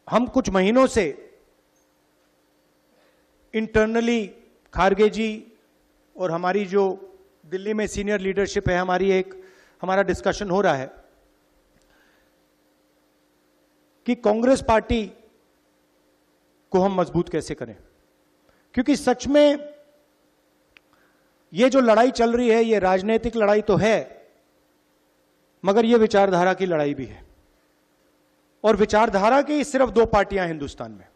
हम कुछ महीनों से इंटरनली खारगे जी और हमारी जो दिल्ली में सीनियर लीडरशिप है, हमारा डिस्कशन हो रहा है कि कांग्रेस पार्टी को हम मजबूत कैसे करें। क्योंकि सच में ये जो लड़ाई चल रही है, ये राजनीतिक लड़ाई तो है, मगर ये विचारधारा की लड़ाई भी है। और विचारधारा की सिर्फ दो पार्टियां हिंदुस्तान में,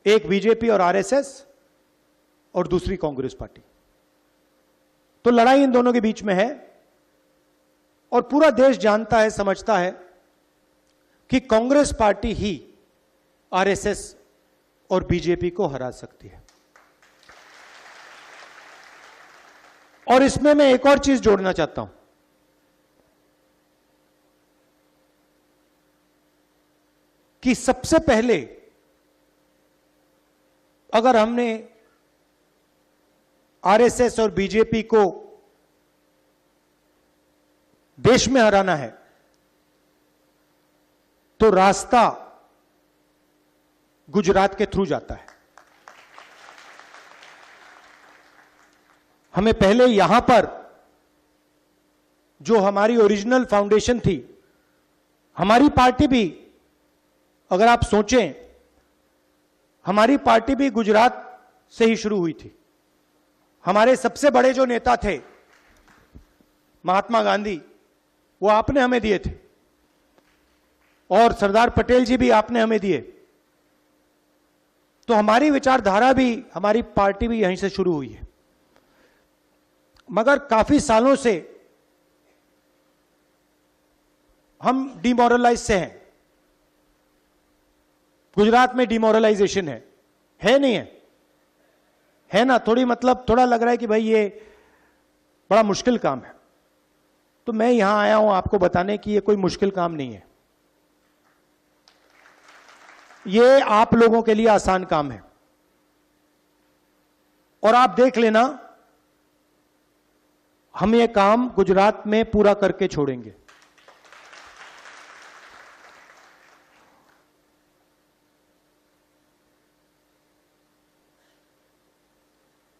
एक बीजेपी और आरएसएस और दूसरी कांग्रेस पार्टी। तो लड़ाई इन दोनों के बीच में है और पूरा देश जानता है, समझता है कि कांग्रेस पार्टी ही आरएसएस और बीजेपी को हरा सकती है। और इसमें मैं एक और चीज जोड़ना चाहता हूं कि सबसे पहले अगर हमने आरएसएस और बीजेपी को देश में हराना है तो रास्ता गुजरात के थ्रू जाता है। हमें पहले यहां पर जो हमारी ओरिजिनल फाउंडेशन थी, हमारी पार्टी भी, अगर आप सोचें, हमारी पार्टी भी गुजरात से ही शुरू हुई थी। हमारे सबसे बड़े जो नेता थे महात्मा गांधी, वो आपने हमें दिए थे, और सरदार पटेल जी भी आपने हमें दिए। तो हमारी विचारधारा भी, हमारी पार्टी भी यहीं से शुरू हुई है। मगर काफी सालों से हम डिमोरलाइज से हैं। गुजरात में डिमोरलाइजेशन है नहीं है ना? थोड़ी मतलब थोड़ा लग रहा है कि भाई ये बड़ा मुश्किल काम है। तो मैं यहां आया हूं आपको बताने कि ये कोई मुश्किल काम नहीं है, ये आप लोगों के लिए आसान काम है। और आप देख लेना, हम ये काम गुजरात में पूरा करके छोड़ेंगे।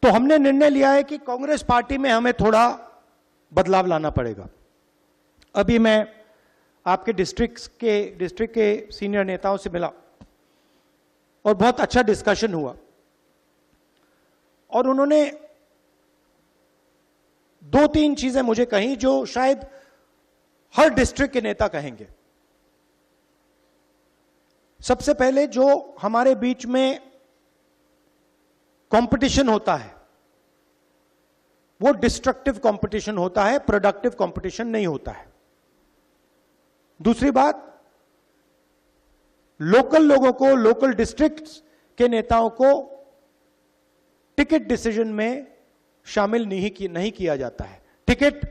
तो हमने निर्णय लिया है कि कांग्रेस पार्टी में हमें थोड़ा बदलाव लाना पड़ेगा। अभी मैं आपके डिस्ट्रिक्ट के सीनियर नेताओं से मिला और बहुत अच्छा डिस्कशन हुआ, और उन्होंने दो तीन चीजें मुझे कही जो शायद हर डिस्ट्रिक्ट के नेता कहेंगे। सबसे पहले, जो हमारे बीच में कंपटीशन होता है वो डिस्ट्रक्टिव कंपटीशन होता है, प्रोडक्टिव कंपटीशन नहीं होता है। दूसरी बात, लोकल लोगों को, लोकल डिस्ट्रिक्ट्स के नेताओं को टिकट डिसीजन में शामिल नहीं किया जाता है। टिकट,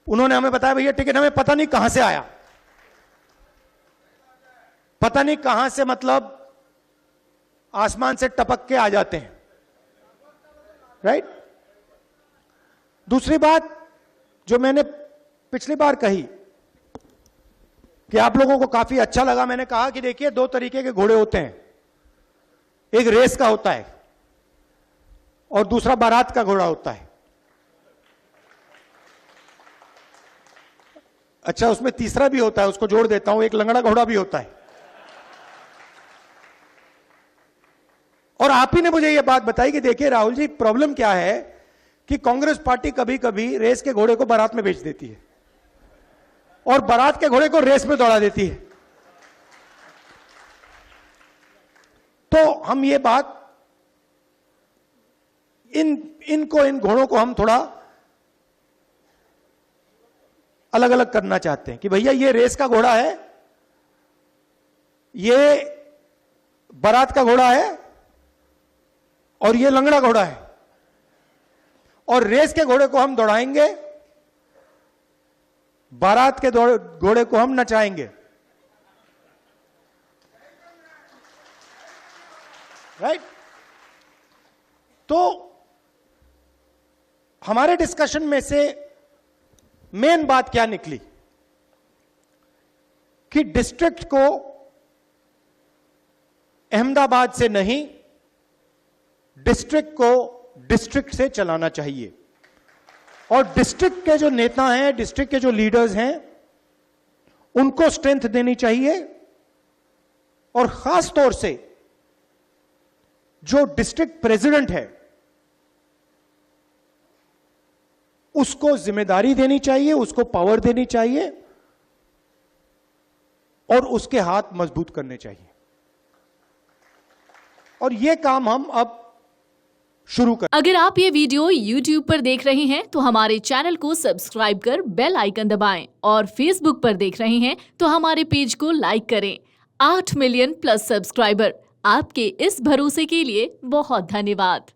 उन्होंने हमें बताया, भैया टिकट हमें पता नहीं कहां से आया, पता नहीं कहां से, मतलब आसमान से टपक के आ जाते हैं, राइट? दूसरी बात जो मैंने पिछली बार कही कि आप लोगों को काफी अच्छा लगा, मैंने कहा कि देखिए दो तरीके के घोड़े होते हैं, एक रेस का होता है और दूसरा बारात का घोड़ा होता है। अच्छा, उसमें तीसरा भी होता है, उसको जोड़ देता हूं, एक लंगड़ा घोड़ा भी होता है। और आप ही ने मुझे यह बात बताई कि देखिए राहुल जी, प्रॉब्लम क्या है कि कांग्रेस पार्टी कभी कभी रेस के घोड़े को बारात में बेच देती है और बारात के घोड़े को रेस में दौड़ा देती है। तो हम ये बात, इन घोड़ों को हम थोड़ा अलग अलग करना चाहते हैं कि भैया ये रेस का घोड़ा है, ये बारात का घोड़ा है और ये लंगड़ा घोड़ा है। और रेस के घोड़े को हम दौड़ाएंगे, बारात के घोड़े को हम नचाएंगे, राइट? तो हमारे डिस्कशन में से मेन बात क्या निकली कि डिस्ट्रिक्ट को अहमदाबाद से नहीं, डिस्ट्रिक्ट को डिस्ट्रिक्ट से चलाना चाहिए। और डिस्ट्रिक्ट के जो नेता हैं, डिस्ट्रिक्ट के जो लीडर्स हैं, उनको स्ट्रेंथ देनी चाहिए। और खास तौर से जो डिस्ट्रिक्ट प्रेसिडेंट है उसको जिम्मेदारी देनी चाहिए, उसको पावर देनी चाहिए और उसके हाथ मजबूत करने चाहिए। और यह काम हम अब शुरू कर। अगर आप ये वीडियो YouTube पर देख रहे हैं तो हमारे चैनल को सब्सक्राइब कर बेल आइकन दबाएं और Facebook पर देख रहे हैं तो हमारे पेज को लाइक करें। 8 मिलियन प्लस सब्सक्राइबर, आपके इस भरोसे के लिए बहुत धन्यवाद।